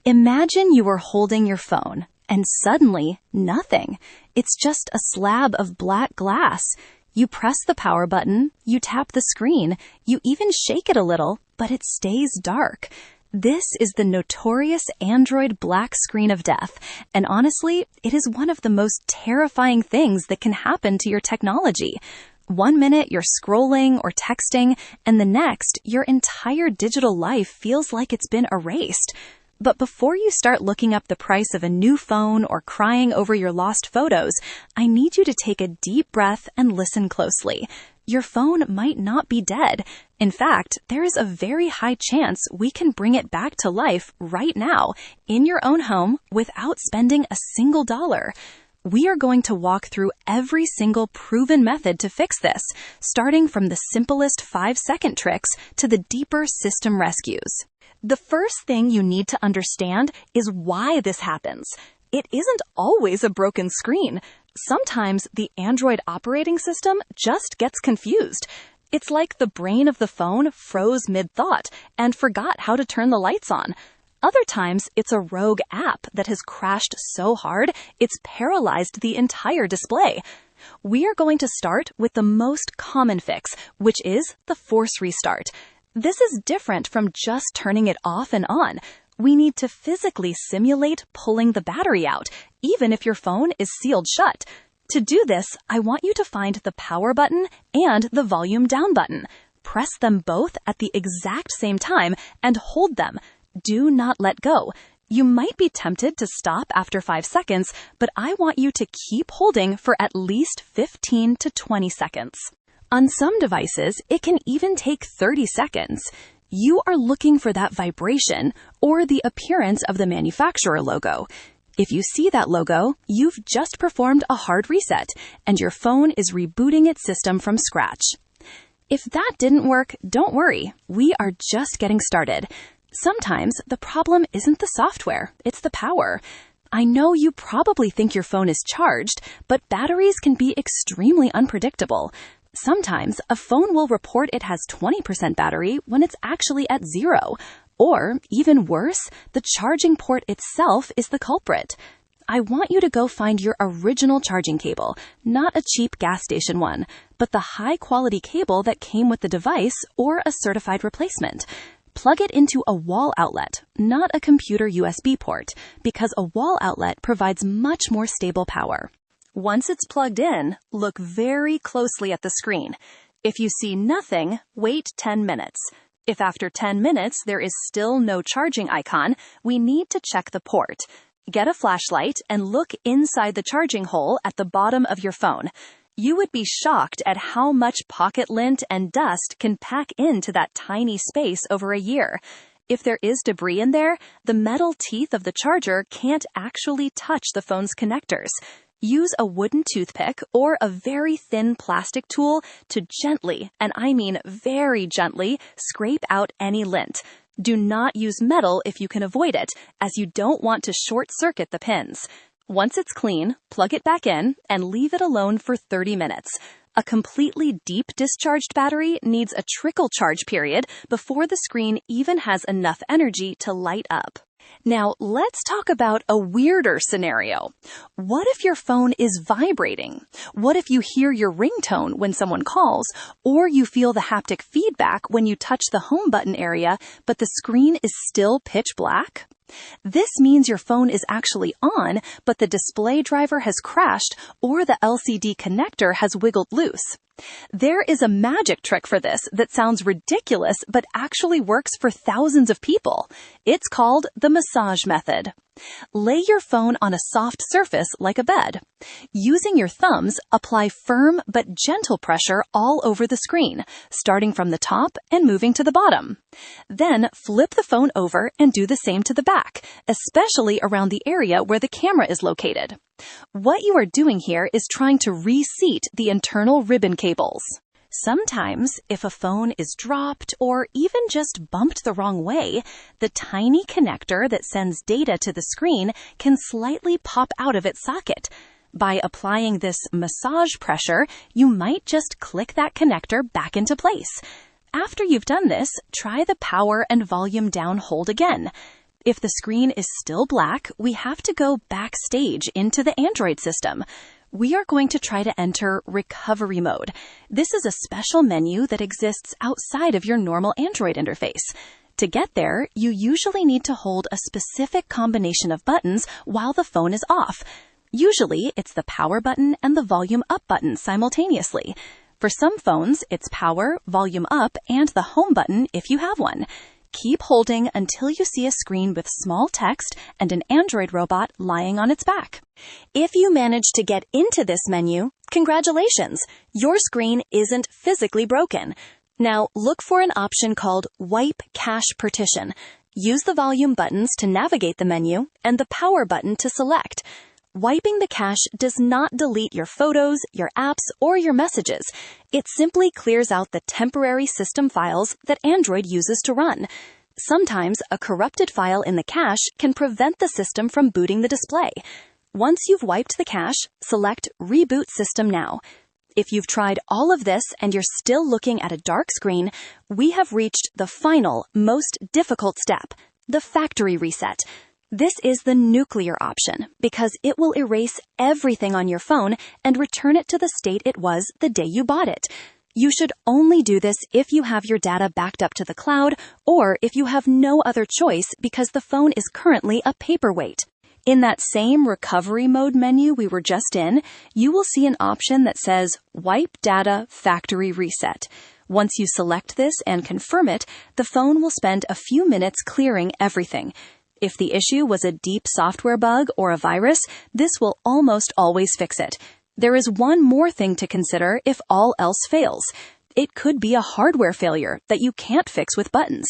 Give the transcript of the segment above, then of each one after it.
Imagine you were holding your phone, and suddenly, nothing. It's just a slab of black glass. You press the power button, you tap the screen, you even shake it a little, but it stays dark. This is the notorious Android black screen of death, and honestly, it is one of the most terrifying things that can happen to your technology. One minute you're scrolling or texting, and the next, your entire digital life feels like it's been erased. But before you start looking up the price of a new phone or crying over your lost photos, I need you to take a deep breath and listen closely. Your phone might not be dead. In fact, there is a very high chance we can bring it back to life right now, in your own home, without spending a single dollar. We are going to walk through every single proven method to fix this, starting from the simplest 5-second tricks to the deeper system rescues. The first thing you need to understand is why this happens. It isn't always a broken screen. Sometimes the Android operating system just gets confused. It's like the brain of the phone froze mid-thought and forgot how to turn the lights on. Other times, it's a rogue app that has crashed so hard it's paralyzed the entire display. We are going to start with the most common fix, which is the force restart. This is different from just turning it off and on. We need to physically simulate pulling the battery out, even if your phone is sealed shut. To do this, I want you to find the power button and the volume down button. Press them both at the exact same time and hold them. Do not let go. You might be tempted to stop after 5 seconds, but I want you to keep holding for at least 15 to 20 seconds. On some devices, it can even take 30 seconds. You are looking for that vibration or the appearance of the manufacturer logo. If you see that logo, you've just performed a hard reset, and your phone is rebooting its system from scratch. If that didn't work, don't worry. We are just getting started. Sometimes the problem isn't the software, it's the power. I know you probably think your phone is charged, but batteries can be extremely unpredictable. Sometimes a phone will report it has 20% battery when it's actually at 0. Or, even worse, the charging port itself is the culprit. I want you to go find your original charging cable, not a cheap gas station one, but the high-quality cable that came with the device or a certified replacement. Plug it into a wall outlet, not a computer USB port, because a wall outlet provides much more stable power. Once it's plugged in, look very closely at the screen. If you see nothing, wait 10 minutes. If after 10 minutes there is still no charging icon, we need to check the port. Get a flashlight and look inside the charging hole at the bottom of your phone. You would be shocked at how much pocket lint and dust can pack into that tiny space over a year. If there is debris in there, the metal teeth of the charger can't actually touch the phone's connectors. Use a wooden toothpick or a very thin plastic tool to gently, and I mean very gently, scrape out any lint. Do not use metal if you can avoid it, as you don't want to short-circuit the pins. Once it's clean, plug it back in and leave it alone for 30 minutes. A completely deep discharged battery needs a trickle charge period before the screen even has enough energy to light up. Now, let's talk about a weirder scenario. What if your phone is vibrating? What if you hear your ringtone when someone calls, or you feel the haptic feedback when you touch the home button area, but the screen is still pitch black? This means your phone is actually on, but the display driver has crashed or the LCD connector has wiggled loose. There is a magic trick for this that sounds ridiculous but actually works for thousands of people. It's called the massage method. Lay your phone on a soft surface like a bed. Using your thumbs, apply firm but gentle pressure all over the screen, starting from the top and moving to the bottom. Then flip the phone over and do the same to the back, especially around the area where the camera is located. What you are doing here is trying to reseat the internal ribbon cables. Sometimes, if a phone is dropped or even just bumped the wrong way, the tiny connector that sends data to the screen can slightly pop out of its socket. By applying this massage pressure, you might just click that connector back into place. After you've done this, try the power and volume down hold again. If the screen is still black, we have to go backstage into the Android system. We are going to try to enter recovery mode. This is a special menu that exists outside of your normal Android interface. To get there, you usually need to hold a specific combination of buttons while the phone is off. Usually, it's the power button and the volume up button simultaneously. For some phones, it's power, volume up, and the home button if you have one. Keep holding until you see a screen with small text and an Android robot lying on its back. If you manage to get into this menu, congratulations! Your screen isn't physically broken. Now, look for an option called Wipe Cache Partition. Use the volume buttons to navigate the menu and the power button to select. Wiping the cache does not delete your photos, your apps, or your messages. It simply clears out the temporary system files that Android uses to run. Sometimes a corrupted file in the cache can prevent the system from booting the display. Once you've wiped the cache, select Reboot System Now. If you've tried all of this and you're still looking at a dark screen, we have reached the final, most difficult step, the factory reset. This is the nuclear option because it will erase everything on your phone and return it to the state it was the day you bought it. You should only do this if you have your data backed up to the cloud or if you have no other choice because the phone is currently a paperweight. In that same recovery mode menu we were just in, you will see an option that says Wipe Data Factory Reset. Once you select this and confirm it, the phone will spend a few minutes clearing everything. If the issue was a deep software bug or a virus, this will almost always fix it. There is one more thing to consider if all else fails. It could be a hardware failure that you can't fix with buttons.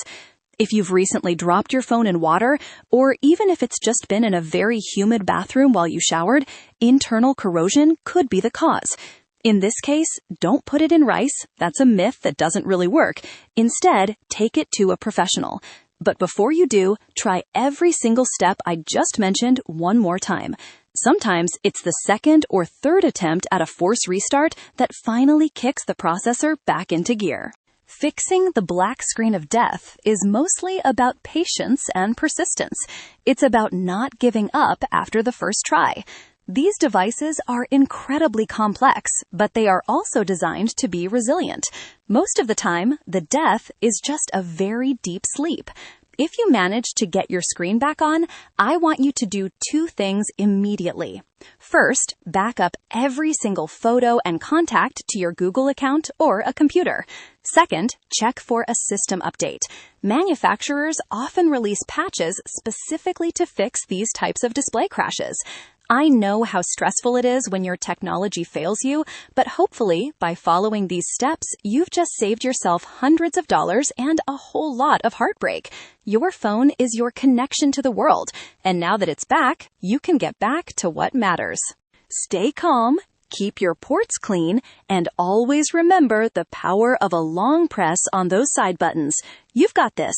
If you've recently dropped your phone in water, or even if it's just been in a very humid bathroom while you showered, internal corrosion could be the cause. In this case, don't put it in rice. That's a myth that doesn't really work. Instead, take it to a professional. But before you do, try every single step I just mentioned one more time. Sometimes it's the second or third attempt at a force restart that finally kicks the processor back into gear. Fixing the black screen of death is mostly about patience and persistence. It's about not giving up after the first try. These devices are incredibly complex, but they are also designed to be resilient. Most of the time, the death is just a very deep sleep. If you manage to get your screen back on, I want you to do two things immediately. First, back up every single photo and contact to your Google account or a computer. Second, check for a system update. Manufacturers often release patches specifically to fix these types of display crashes. I know how stressful it is when your technology fails you, but hopefully, by following these steps, you've just saved yourself hundreds of dollars and a whole lot of heartbreak. Your phone is your connection to the world, and now that it's back, you can get back to what matters. Stay calm, keep your ports clean, and always remember the power of a long press on those side buttons. You've got this.